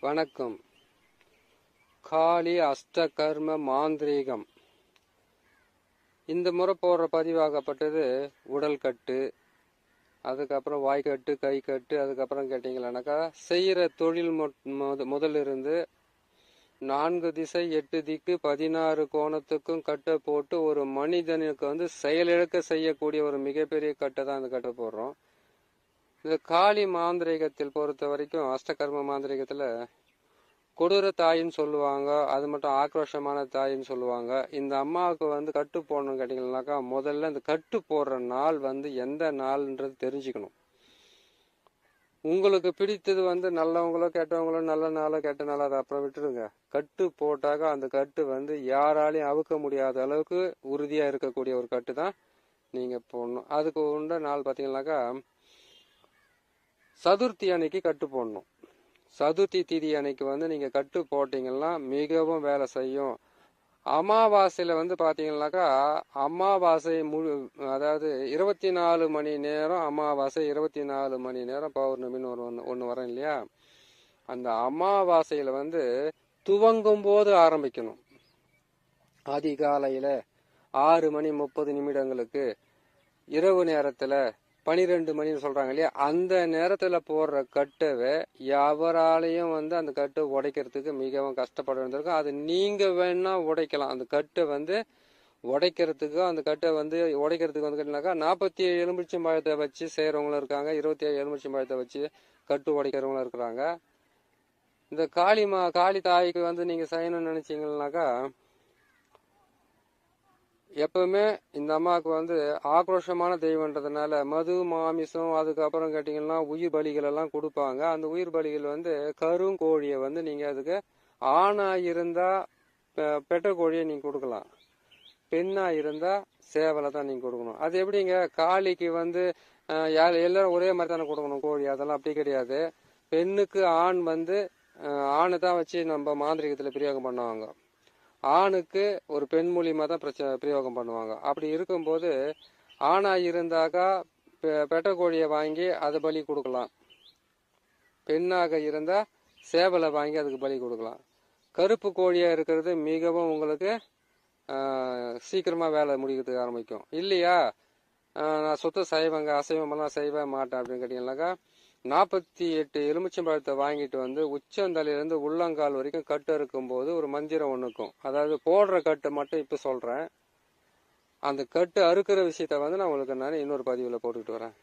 வணக்கம். காளி அஷ்டகர்ம மாந்திரீகம். இந்த முறை போடுற பதிவாகப்பட்டது உடல் கட்டு, அதுக்கப்புறம் வாய்க்கட்டு, கை கட்டு, அதுக்கப்புறம் கேட்டீங்களானாக்கா செய்கிற தொழில் முதலிருந்து 4 திசை 8 திக்கு 16 கோணத்துக்கும் கட்டை போட்டு ஒரு மனிதனுக்கு செயலிழக்க செய்யக்கூடிய ஒரு மிகப்பெரிய கட்டை தான் அந்த கட்டை போடுறோம். இந்த காளி மாந்திரீகத்தில் பொறுத்த வரைக்கும் அஷ்டகர்ம மாந்திரீகத்தில் கொடூர தாயின்னு சொல்லுவாங்க, அது மட்டும் ஆக்ரோஷமான தாயின்னு சொல்லுவாங்க. இந்த அம்மாவுக்கு கட்டு போடணும்னு கேட்டீங்கன்னாக்கா முதல்ல இந்த கட்டு போடுற நாள் எந்த நாள்ன்றது தெரிஞ்சுக்கணும். உங்களுக்கு பிடித்தது நல்லவங்களோ கெட்டவங்களோ, நல்ல நாளோ கெட்ட நாளோ அதை அப்புறம் விட்டுடுங்க. கட்டு போட்டாக்க அந்த கட்டு யாராலையும் அவுக்க முடியாத அளவுக்கு உறுதியா இருக்கக்கூடிய ஒரு கட்டு தான் நீங்க போடணும். அதுக்கு உண்ட நாள் பார்த்தீங்கன்னாக்கா சதுர்த்தி அன்னைக்கு கட்டு போடணும். சதுர்த்தி திதி அன்னைக்கு நீங்க கட்டு போட்டீங்கன்னா மிகவும் வேலை செய்யும். அமாவாசையில பாத்தீங்கன்னாக்கா அமாவாசை அதாவது 24 மணி நேரம் அமாவாசை, 24 மணி நேரம் பௌர்ணமின்னு ஒன்று வரும் இல்லையா? அந்த அமாவாசையில துவங்கும் போது ஆரம்பிக்கணும். அதிகாலையில 6 மணி 30 நிமிடங்களுக்கு, இரவு நேரத்துல 12 மணின்னு சொல்றாங்க இல்லையா? அந்த நேரத்துல போடுற கட்டவை எவராலையும் அந்த கட்டை உடைக்கிறதுக்கு மிகவும் கஷ்டப்பட வேண்டியிருக்கும். அது நீங்க வேணா உடைக்கலாம். அந்த கட்டை உடைக்கிறதுக்கு அந்த கட்டை உடைக்கிறதுக்கு கேட்டீங்கன்னாக்கா 47 எலுமிச்சம்பழத்தை வச்சு செய்யறவங்களும் இருக்காங்க, 27 எலுமிச்சம்பழத்தை வச்சு கட்டு உடைக்கிறவங்களும் இருக்கிறாங்க. இந்த காளி தாய்க்கு நீங்க செய்யணும்னு நினைச்சீங்கன்னாக்கா எப்பவுமே இந்த அம்மாவுக்கு ஆக்ரோஷமான தெய்வன்றதுனால மது மாமிசம், அதுக்கப்புறம் கேட்டீங்கன்னா உயிர் பலிகள் எல்லாம் கொடுப்பாங்க. அந்த உயிர் பலிகள் கருங்கோழியை நீங்க அதுக்கு ஆணா இருந்தா பெட்ட கோழியை நீங்க கொடுக்கலாம், பெண்ணா இருந்தா சேவலை தான் நீங்க கொடுக்கணும். அது எப்படிங்க? காளிக்கு எல்லாரும் ஒரே மாதிரி தானே கொடுக்கணும் கோழி? அதெல்லாம் அப்படி கிடையாது. பெண்ணுக்கு ஆண் ஆணை தான் வச்சு நம்ம மாந்திரிகத்துல பிரயோகம் பண்ணுவாங்க. ஆணுக்கு ஒரு பெண் மூலியமா தான் பிரயோகம் பண்ணுவாங்க. அப்படி இருக்கும்போது ஆணா இருந்தாக்கா பெட்ட கோழியை வாங்கி அதை பலி கொடுக்கலாம், பெண்ணாக இருந்தா சேவலை வாங்கி அதுக்கு பலி கொடுக்கலாம். கருப்பு கோழியா இருக்கிறது மிகவும் உங்களுக்கு சீக்கிரமா வேலை முடிக்கிறதுக்கு ஆரம்பிக்கும். இல்லையா நான் சுத்த சைவங்க, அசைவமெல்லாம் செய்ய மாட்டேன் அப்படின்னு கேட்டீங்கன்னாக்கா 48 எலுமிச்சம்பழத்தை வாங்கிட்டு உச்சந்தலையிலிருந்து உள்ளங்கால் வரைக்கும் கட்டு இருக்கும்போது ஒரு மந்திரம் ஒண்ணுக்கும். அதாவது போடுற கட்டு மட்டும் இப்ப சொல்றேன். அந்த கட்டு அறுக்கிற விஷயத்த நான் உங்களுக்கு இன்னொரு பதிவுல போட்டுக்கிட்டு வரேன்.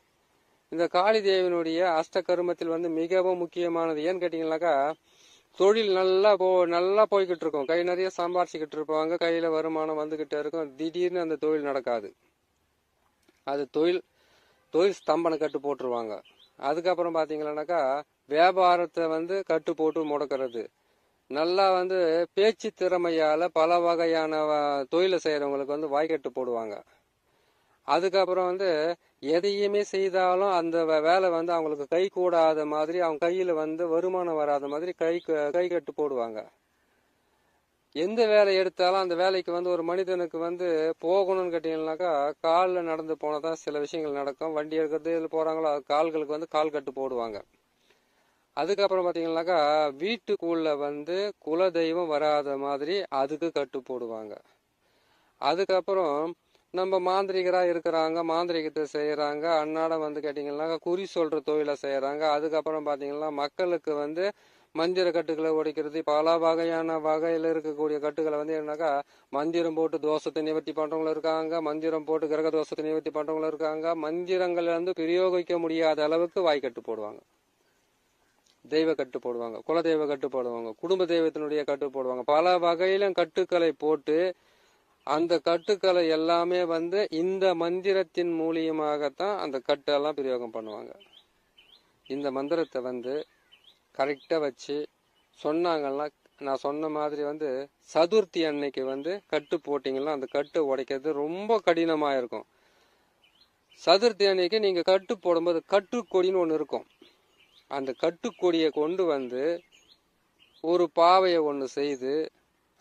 இந்த காளி தேவியினுடைய அஷ்டகர்மத்தில் மிகவும் முக்கியமானது ஏன்னு கேட்டீங்கன்னாக்கா தொழில் நல்லா போய்கிட்டு இருக்கும், கை நிறைய சம்பாரிச்சுக்கிட்டு இருப்பாங்க, கையில வருமானம் வந்துகிட்டே இருக்கும். திடீர்னு அந்த தொழில் நடக்காது. அது தொழில் ஸ்தம்பனை கட்டு போட்டுருவாங்க. அதுக்கப்புறம் பாத்தீங்கன்னாக்கா வியாபாரத்தை கட்டு போட்டு முடக்கிறது. நல்லா பேச்சு திறமையால பல வகையான தொழிலை செய்யறவங்களுக்கு வாய்க்கட்டு போடுவாங்க. அதுக்கப்புறம் எதையுமே செய்தாலும் அந்த வேலை அவங்களுக்கு கை கூடாத மாதிரி, அவங்க கையில வருமானம் வராத மாதிரி கை கட்டு போடுவாங்க. எந்த வேலை எடுத்தாலும் அந்த வேலைக்கு ஒரு மனிதனுக்கு போகணும்னு கேட்டீங்கன்னாக்கா காலில் நடந்து போனதான் சில விஷயங்கள் நடக்கும். வண்டி எடுக்கிறது இதில் போறாங்களோ கால்களுக்கு கால் கட்டு போடுவாங்க. அதுக்கப்புறம் பார்த்தீங்கன்னாக்கா வீட்டுக்குள்ள குலதெய்வம் வராத மாதிரி அதுக்கு கட்டு போடுவாங்க. அதுக்கப்புறம் நம்ம மாந்திரிகரா இருக்கிறாங்க, மாந்திரிகத்தை செய்யறாங்க, அன்னாடம் கேட்டீங்கன்னாக்கா குறி சொல்ற தொழிலை செய்யறாங்க. அதுக்கப்புறம் பாத்தீங்கன்னா மக்களுக்கு மந்திர கட்டுகளை உடைக்கிறது, பல வகையான வகையில இருக்கக்கூடிய கட்டுகளை என்னன்னாக்கா மந்திரம் போட்டு தோஷத்தை நிவர்த்தி பண்றவங்களும் இருக்காங்க, மந்திரம் போட்டு கிரக தோஷத்தை நிவர்த்தி பண்றவங்களும் இருக்காங்க. மந்திரங்கள் பிரயோகிக்க முடியாத அளவுக்கு வாய்க்கட்டு போடுவாங்க, தெய்வ கட்டு போடுவாங்க, குலதெய்வ கட்டு போடுவாங்க, குடும்ப தெய்வத்தினுடைய கட்டு போடுவாங்க. பல வகையிலும் கட்டுக்களை போட்டு அந்த கட்டுக்களை எல்லாமே இந்த மந்திரத்தின் மூலியமாகத்தான் அந்த கட்டெல்லாம் பிரயோகம் பண்ணுவாங்க. இந்த மந்திரத்தை கரெக்டா வச்சு சொன்னாங்கன்னா நான் சொன்ன மாதிரி சதுர்த்தி அன்னைக்கு கட்டு போட்டீங்கன்னா அந்த கட்டு உடைக்கிறது ரொம்ப கடினமா இருக்கும். சதுர்த்தி அன்னைக்கு நீங்க கட்டு போடும்போது கட்டுக்கொடின்னு ஒண்ணு இருக்கும். அந்த கட்டுக்கொடியை கொண்டு ஒரு பாவையை ஒண்ணு செய்து,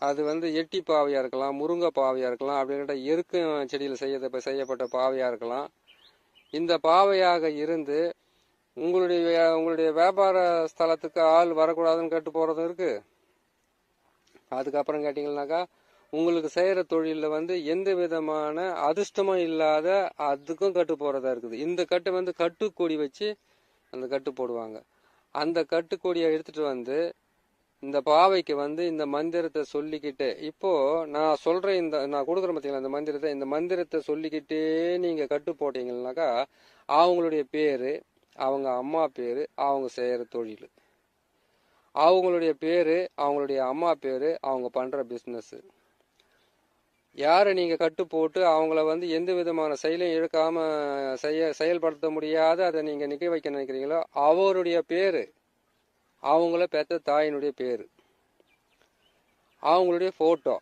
அது எட்டி பாவையா இருக்கலாம், முருங்கை பாவையா இருக்கலாம், அப்படிங்கிற எருக்கு செடியில் செய்யப்பட்ட பாவையா இருக்கலாம். இந்த பாவையாக இருந்து உங்களுடைய வியாபார ஸ்தலத்துக்கு ஆள் வரக்கூடாதுன்னு கட்டு போறதும் இருக்கு. அதுக்கப்புறம் கேட்டீங்கன்னாக்கா உங்களுக்கு செய்யற தொழில வந்து எந்த விதமான அதிர்ஷ்டமும் இல்லாத அதுக்கும் கட்டு போறதா இருக்குது. இந்த கட்டு வந்து கட்டுக்கொடி வச்சு அந்த கட்டு போடுவாங்க. அந்த கட்டுக்கொடியை எடுத்துட்டு வந்து இந்த பாவைக்கு வந்து இந்த மந்திரத்தை சொல்லிக்கிட்டு, இப்போ நான் சொல்றேன், நான் கொடுக்குறேன் பார்த்தீங்களா இந்த மந்திரத்தை சொல்லிக்கிட்டே நீங்க கட்டு போட்டீங்கன்னாக்கா அவங்களுடைய பேரு, அவங்க அம்மா பேரு, அவங்க செய்யற தொழில், அவங்களுடைய பேரு, அவங்களுடைய அம்மா பேரு, அவங்க பண்ற பிசினஸ், யாரை நீங்க கட்டு போட்டு அவங்கள வந்து எந்த விதமான செயலையும் இழுக்காம செயல்படுத்த முடியாத அதை நீங்க நிக்க வைக்க நினைக்கிறீங்களோ அவருடைய பேரு, அவங்கள பெத்த தாயினுடைய பேரு, அவங்களுடைய போட்டோ,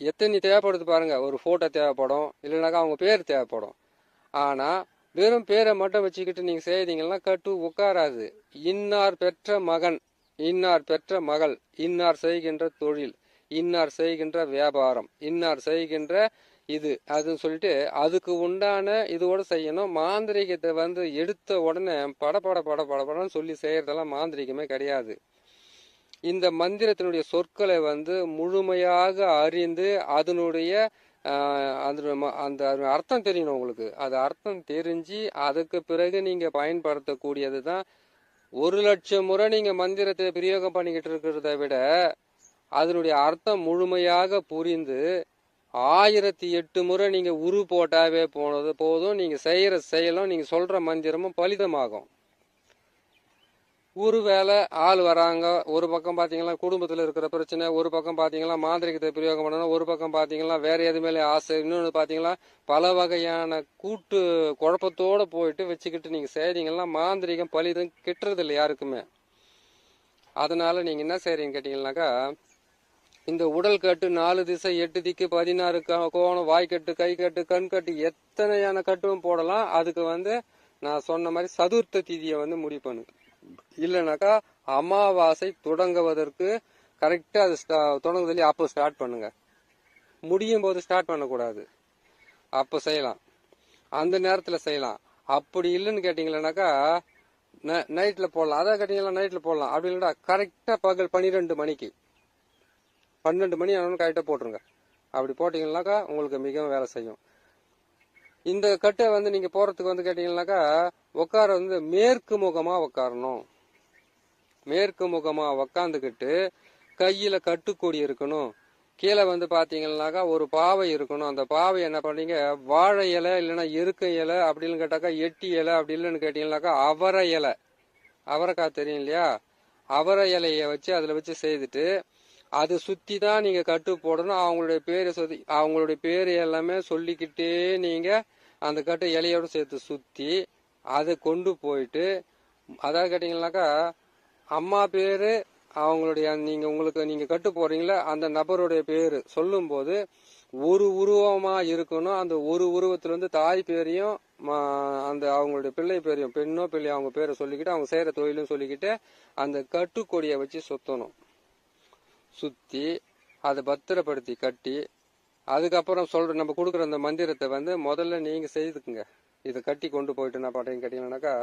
எத்தனை தேவைப்படுது பாருங்க. ஒரு போட்டோ தேவைப்படும், இல்லைனாக்கா அவங்க பேர் தேவைப்படும். ஆனா வெறும் பேரை மட்டும் வச்சுக்கிட்டு நீங்க செய்தீங்கன்னா கட்டு உட்காராது. இன்னார் பெற்ற மகன், இன்னார் பெற்ற மகள், இன்னார் செய்கின்ற தொழில், இன்னார் செய்கின்ற வியாபாரம், இன்னார் செய்கின்ற இது அதுன்னு சொல்லிட்டு அதுக்கு உண்டான இதோட செய்யணும். மாந்திரிகத்தை வந்து எடுத்த உடனே படன்னு சொல்லி செய்யறதெல்லாம் மாந்திரிகமே கிடையாது. இந்த மந்திரத்தினுடைய சொற்களை வந்து முழுமையாக அறிந்து அதனுடைய அந்த அர்த்தம் தெரியணும் உங்களுக்கு. அது அர்த்தம் தெரிஞ்சு அதுக்கு பிறகு நீங்க பயன்படுத்தக்கூடியது தான். 1,00,000 முறை நீங்க மந்திரத்தை பிரயோகம் பண்ணிக்கிட்டு இருக்கிறத விட அதனுடைய அர்த்தம் முழுமையாக புரிந்து 1008 முறை நீங்க உரு போட்டாவே போதும். நீங்க செய்யற செயலும் நீங்க சொல்ற மந்திரமும் பலிதமாகும். ஒருவேளை ஆள் வராங்க, ஒரு பக்கம் பாத்தீங்கன்னா குடும்பத்துல இருக்கிற பிரச்சனை, ஒரு பக்கம் பாத்தீங்கன்னா மாந்திரிகத்தை பிரயோகம் பண்ணணும், ஒரு பக்கம் பாத்தீங்கன்னா வேற எது மேலே ஆசை, இன்னொன்று பாத்தீங்கன்னா பல வகையான கூட்டு குழப்பத்தோட போயிட்டு வச்சுக்கிட்டு நீங்க செய்றீங்கன்னா மாந்திரிகம் பலிதம் கிட்டுறது இல்லை யாருக்குமே. அதனால நீங்க என்ன செய்றீங்கன்னு கேட்டீங்கன்னாக்கா இந்த உடல் கட்டு 4 திசை 8 திக்கு 16 கோணம், வாய்க்கட்டு, கை கட்டு, கண் கட்டு, எத்தனையான கட்டும் போடலாம். அதுக்கு வந்து நான் சொன்ன மாதிரி சதுர்த்த திதியை வந்து முடிவு பண்ணுங்க. இல்லைனாக்கா அமாவாசை தொடங்குவதற்கு கரெக்டா அது தொடங்குதலே அப்போ ஸ்டார்ட் பண்ணுங்க. முடியும் போது ஸ்டார்ட் பண்ணக்கூடாது. அப்போ செய்யலாம், அந்த நேரத்துல செய்யலாம். அப்படி இல்லைன்னு கேட்டீங்கன்னாக்கா நைட்ல போடலாம். அதான் கேட்டீங்கன்னா நைட்ல போடலாம். அப்படி இல்லைன்னா கரெக்டா பகல் 12 மணிக்கு 12 மணி ஆனாலும் கரெக்டா போட்டுருங்க. அப்படி போட்டீங்கன்னாக்கா உங்களுக்கு மிகவும் வேலை செய்யும். இந்த கட்டை வந்து நீங்க போறதுக்கு வந்து கேட்டீங்கன்னாக்கா உட்கார வந்து மேற்கு முகமா உட்காரணும். மேற்கு முகமா உக்காந்துக்கிட்டு கையில கட்டுக்கொடி இருக்கணும். கீழே வந்து பாத்தீங்கன்னாக்கா ஒரு பாவை இருக்கணும். அந்த பாவை என்ன பண்ணீங்க, வாழை இலை இல்லைன்னா எருக்க இலை, அப்படின்னு கேட்டாக்கா எட்டி இலை, அப்படி இல்லைன்னு கேட்டீங்கன்னாக்கா அவரை இலை, அவரைக்காய் தெரியும் இல்லையா, அவரை இலைய வச்சு அதுல வச்சு செய்துட்டு அது சுத்தி தான் நீங்க கட்டு போடணும். அவங்களுடைய பேரு எல்லாமே சொல்லிக்கிட்டே நீங்க அந்த கட்டு இலையோட சேர்த்து சுத்தி அதை கொண்டு போயிட்டு, அதாவது கேட்டீங்கன்னாக்கா அம்மா பேரு, அவங்களுடைய நீங்க கட்டு போறீங்களா அந்த நபருடைய பேரு சொல்லும் போது ஒரு உருவமா இருக்கணும். அந்த ஒரு உருவத்துல இருந்து தாய் பேரையும் அந்த அவங்களுடைய பிள்ளை பேரையும், பெண்ணோ பிள்ளை அவங்க பேரை சொல்லிக்கிட்டு அவங்க செய்யற தொழிலும் சொல்லிக்கிட்டு அந்த கட்டுக்கொடியை வச்சு சுத்தணும். சுத்தி அதை பத்திரப்படுத்தி கட்டி அதுக்கப்புறம் நம்ம கொடுக்குற அந்த மந்திரத்தை வந்து முதல்ல நீங்க செய்துக்குங்க. இதை கட்டி கொண்டு போயிட்டு என்ன பண்றீங்க கேட்டீங்கன்னாக்கா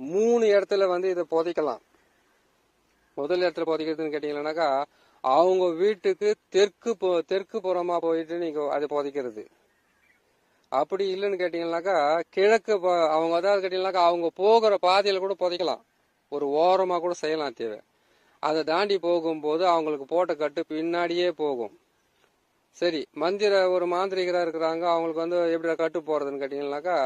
3 இடத்துல வந்து இதை புதைக்கலாம். முதல் இடத்துல புதைக்கிறதுன்னு கேட்டீங்கன்னாக்கா அவங்க வீட்டுக்கு தெற்கு புறமா போயிட்டு நீங்க அதை புதைக்கிறது. அப்படி இல்லைன்னு கேட்டீங்கன்னாக்கா கிழக்கு அவங்க அதாவது கேட்டீங்கன்னாக்கா அவங்க போகிற பாதையில கூட புதைக்கலாம். ஒரு ஓரமா கூட செய்யலாம் தேவை. அதை தாண்டி போகும்போது அவங்களுக்கு போட்ட கட்டு பின்னாடியே போகும். சரி, ஒரு மாந்திரிகரா இருக்கிறாங்க, அவங்களுக்கு வந்து எப்படி கட்டு போறதுன்னு கேட்டீங்கன்னாக்கா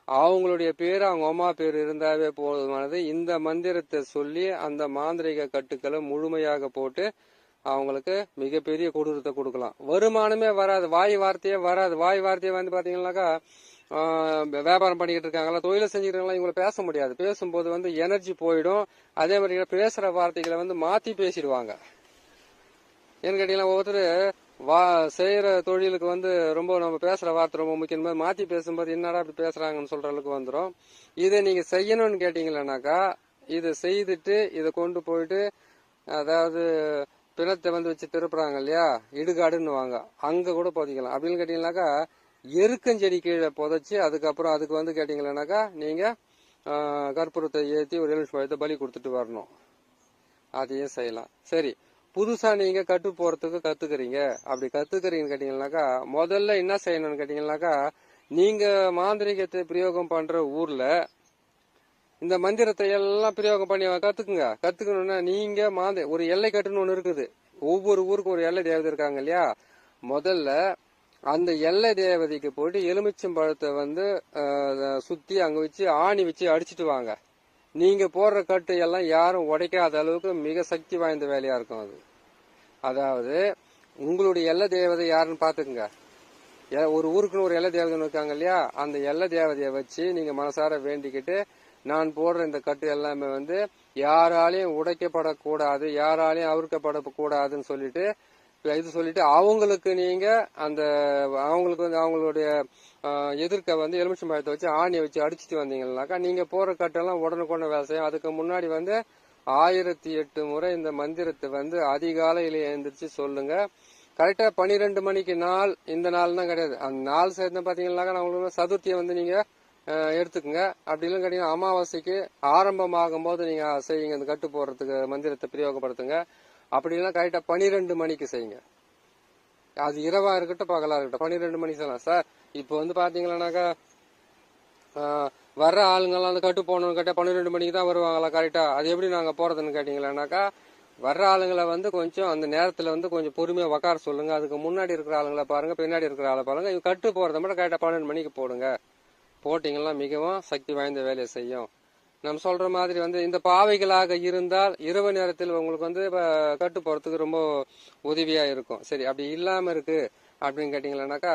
அவங்களுடைய பேரு அவங்க அம்மா பேர் இருந்தாவே போதுமானது. இந்த மந்திரத்தை சொல்லி அந்த மாந்திரிக கட்டுக்களை முழுமையாக போட்டு அவங்களுக்கு மிகப்பெரிய கொடூரத்தை கொடுக்கலாம். வருமானமே வராது, வாய் வார்த்தையே வராது. வாய் வார்த்தையே வந்து பாத்தீங்கன்னாக்கா வியாபாரம் பண்ணிக்கிட்டு இருக்காங்களா, தொழிலை செஞ்சுக்கிட்டாங்களா, இவங்களை பேச முடியாது. பேசும்போது வந்து எனர்ஜி போயிடும். அதே மாதிரி பேசுற வார்த்தைகளை வந்து மாத்தி பேசிடுவாங்க. ஏன்னு கேட்டீங்கன்னா ஒவ்வொருத்தர் செய்யற தொழிலுக்கு வந்து ரொம்ப நம்ம பேசுற வார்த்தை ரொம்ப முக்கியமா மாத்தி பேசும்போது என்னடா அப்படி பேசுறாங்கன்னு சொல்ற அளவுக்கு வந்துடும். இதை நீங்க செய்யணும்னு கேட்டீங்கன்னாக்கா இதை செய்துட்டு இதை கொண்டு போயிட்டு, அதாவது பிணத்தை வந்து வச்சு திருப்புறாங்க இல்லையா, இடுகாடுன்னு வாங்க, அங்க கூட புதைக்கலாம். அப்படின்னு கேட்டீங்கன்னாக்கா எருக்கஞ்செடி கீழே புதைச்சு அதுக்கப்புறம் அதுக்கு வந்து கேட்டீங்கன்னாக்கா நீங்க கற்பூரத்தை ஏற்றி ஒரு எலுமிச்சம்பழத்தை பலி கொடுத்துட்டு வரணும். அதையும் செய்யலாம். சரி, புதுசா நீங்க கட்டு போறதுக்கு கத்துக்கிறீங்க. அப்படி கத்துக்கிறீங்கன்னு கேட்டீங்கன்னாக்கா முதல்ல என்ன செய்யணும்னு கேட்டீங்கன்னாக்கா, நீங்க மாந்திரிகத்தை பிரயோகம் பண்ற ஊர்ல இந்த மந்திரத்தை எல்லாம் பிரயோகம் பண்ணி கத்துக்குங்க. கத்துக்கணும்னா நீங்க ஒரு எல்லை கட்டுன்னு ஒண்ணு இருக்குது. ஒவ்வொரு ஊருக்கும் ஒரு எல்லை தேவதை இருக்காங்க இல்லையா? முதல்ல அந்த எல்லை தேவதைக்கு போயிட்டு எலுமிச்சம்பழத்தை வந்து சுத்தி அங்க வச்சு ஆணி வச்சு அடிச்சிட்டு வாங்க. நீங்க போடுற கட்டு எல்லாம் யாரும் உடைக்காத அளவுக்கு மிக சக்தி வாய்ந்த வேலையா இருக்கும் அது. அதாவது உங்களுடைய எல்லை தேவதை யாருன்னு பாத்துக்குங்க. ஒரு ஊருக்குன்னு ஒரு எல்லை தேவதை இருக்காங்க இல்லையா? அந்த எல்லை தேவதையை வச்சு நீங்க மனசார வேண்டிக்கிட்டு, நான் போடுற இந்த கட்டு எல்லாமே வந்து யாராலையும் உடைக்கப்படக்கூடாது, யாராலையும் அவிர்க்கப்படக்கூடாதுன்னு சொல்லிட்டு அவங்களுக்கு நீங்க அவங்களுக்கு வந்து அவங்களுடைய எதிர்க்க வந்து எலுமிச்சம்பழத்தை வச்சு ஆணியை வச்சு அடிச்சுட்டு வந்தீங்கன்னாக்கா நீங்க போற கட்டெல்லாம் உடனுக்குடனே வேலை செய்யும். அதுக்கு முன்னாடி வந்து 1008 முறை இந்த மந்திரத்தை வந்து அதிகாலையில எழுந்திரிச்சு சொல்லுங்க. கரெக்டா 12 மணிக்கு நாள், இந்த நாள் தான் கிடையாது, அந்த நாள் சேர்ந்து பாத்தீங்கன்னாக்கா நான் உங்களுக்கு சதுர்த்தியை வந்து நீங்க எடுத்துக்கங்க. அப்படி இல்லைன்னு கேட்டீங்கன்னா அமாவாசைக்கு ஆரம்பமாகும் போது நீங்க செய்யுங்க. இந்த கட்டு போடுறதுக்கு மந்திரத்தை பிரயோகப்படுத்துங்க. அப்படி இல்லைன்னா கரெக்டா 12 மணிக்கு செய்யுங்க. அது இரவா இருக்கட்டும் பகலா இருக்கட்டும் 12 மணிக்கு செய்யலாம். சார் இப்போ வந்து பாத்தீங்கன்னாக்கா வர்ற ஆளுங்கெல்லாம் அந்த கட்டு போகணும்னு கேட்டா 12 மணிக்கு தான் வருவாங்களா கரெக்டா? அது எப்படி நாங்க போறதுன்னு கேட்டீங்கன்னாக்கா, வர்ற ஆளுங்களை வந்து கொஞ்சம் அந்த நேரத்துல வந்து கொஞ்சம் பொறுமையா உக்கார சொல்லுங்க. அதுக்கு முன்னாடி இருக்கிற ஆளுங்களை பாருங்க, பின்னாடி இருக்கிற ஆளை பாருங்க. இவங்க கட்டு போறத மட்டும் கரெக்டா 12 மணிக்கு போடுங்க. போட்டீங்கன்னா மிகவும் சக்தி வாய்ந்த வேலையை செய்யும். நம்ம சொல்ற மாதிரி வந்து இந்த பாவைகளாக இருந்தால் இரவு நேரத்தில் உங்களுக்கு வந்து கட்டு போறதுக்கு ரொம்ப உதவியா இருக்கும். சரி, அப்படி இல்லாம இருக்கு அப்படின்னு கேட்டீங்கன்னாக்கா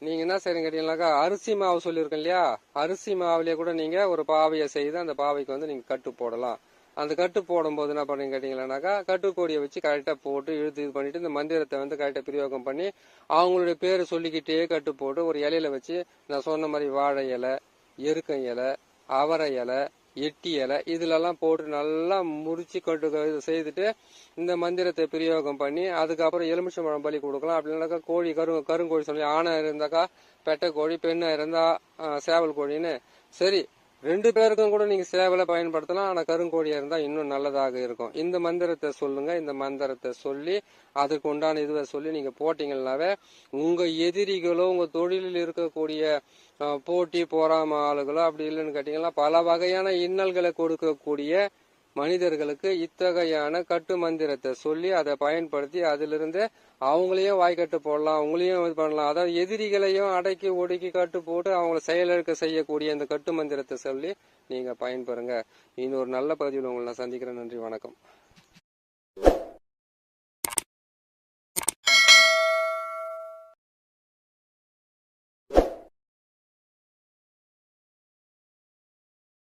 நீங்க என்ன செய்யறீங்க கேட்டீங்கன்னாக்கா, அரிசி மாவு சொல்லியிருக்கேன் இல்லையா? அரிசி மாவுலயே கூட நீங்க ஒரு பாவையை செய்து அந்த பாவைக்கு வந்து நீங்க கட்டு போடலாம். அந்த கட்டு போடும் போது என்ன பண்ணீங்க கேட்டீங்கன்னாக்கா, கட்டுக்கோடியை வச்சு கரெக்டா போட்டு இழுத்து இது பண்ணிட்டு இந்த மந்திரத்தை வந்து கரெக்டா பிரயோகம் பண்ணி அவங்களுடைய பேரை சொல்லிக்கிட்டே கட்டு போட்டு ஒரு இலையில வச்சு நான் சொன்ன மாதிரி வாழை இலை, எருக்கம் இலை, அவரை இலை, எட்டி இலை இதுலெல்லாம் போட்டு நல்லா முறிச்சு கட்டு செய்துட்டு இந்த மந்திரத்தை பிரயோகம் பண்ணி அதுக்கப்புறம் எலுமிச்சம்பழம் பலி கொடுக்கலாம். அப்படி இல்லைனாக்கா கோழி கருங்கோழி சொல்லி ஆணா இருந்தாக்கா பெட்டை கோழி, பெண்ணா இருந்தா சேவல் கோழின்னு. சரி, 2 பேருக்கும் கூட நீங்க சேவலை பயன்படுத்தலாம். ஆனா கருங்கோழியா இருந்தா இன்னும் நல்லதாக இருக்கும். இந்த மந்திரத்தை சொல்லுங்க. இந்த மந்திரத்தை சொல்லி அதுக்கு உண்டான இதுவை சொல்லி நீங்க போட்டீங்கன்னாவே உங்க எதிரிகளோ உங்க தொழிலில் இருக்கக்கூடிய போட்டி போறாம ஆளுகளோ அப்படி இல்லைன்னு கேட்டீங்கன்னா பல வகையான இன்னல்களை கொடுக்கக்கூடிய மனிதர்களுக்கு இத்தகையான கட்டு மந்திரத்தை சொல்லி அதை பயன்படுத்தி அதிலிருந்து அவங்களையும் வாய்க்கட்டு போடலாம், அவங்களையும் இது பண்ணலாம். அதாவது எதிரிகளையும் அடக்கி ஒடுக்கி கட்டு போட்டு அவங்கள செயலிழக்க செய்யக்கூடிய இந்த கட்டு மந்திரத்தை சொல்லி நீங்க பயன்பெறுங்க. இன்னொரு நல்ல பதிவில் உங்களை நான் சந்திக்கிறேன். நன்றி, வணக்கம்.